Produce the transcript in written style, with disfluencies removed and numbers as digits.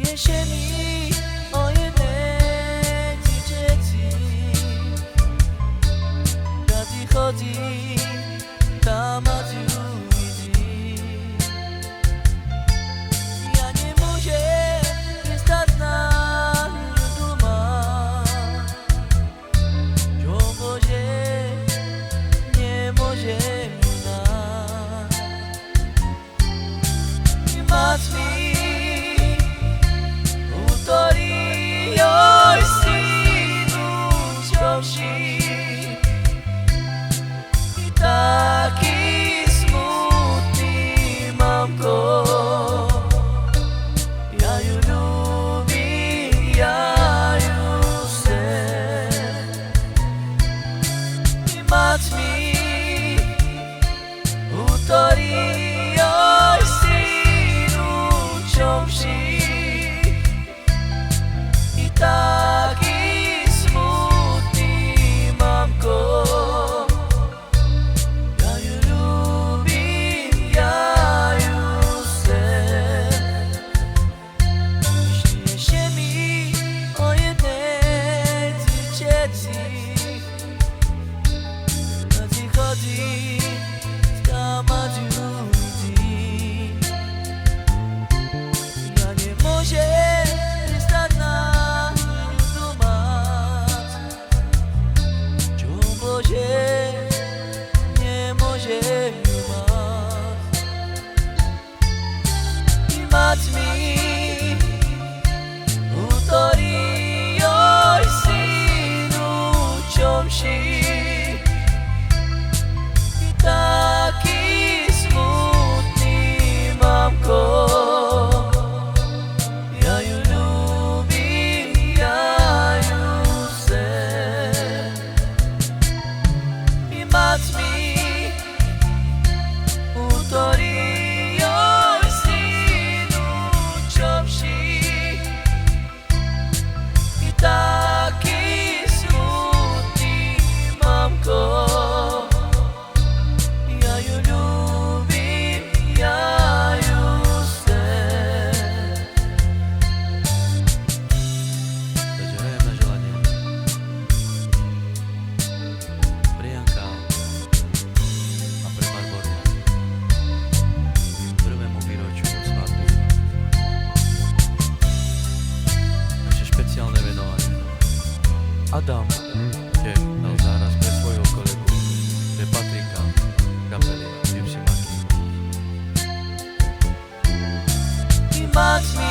Śniesie mi o jednej dzieci. Gdy chodzi, tam ludzi. Ja nie mogę stać na duma. Jo może, nie może nas. I mać mi oj synu wciąż i taki smutny mam go. Ja ją lubię, ja ją chcę. I mać mi oj synu wciąż taki smutny mam go. Ja ją lubię, ja ją chcę. Śniesie mi o jednej dzieci. Gdy chodzi, tam ludzi. Ja nie mogę stać na nie może mać. I mać mi oj synu wciąż i taki smutny mam go. Ja ją lubię, ja ją chcę. I mać mi oj synu wciąż i taki smutny mam go. Ja ją lubię, ja ją chcę. Zadziałałem na żelanie. Priyanka a pre Barboru prvému výročiu svadby. Naše špeciálne venovanie. Adam tiež dal záraz pre svojho kolegu, pre Patrika, kapely Gypsy Maki. I mać mi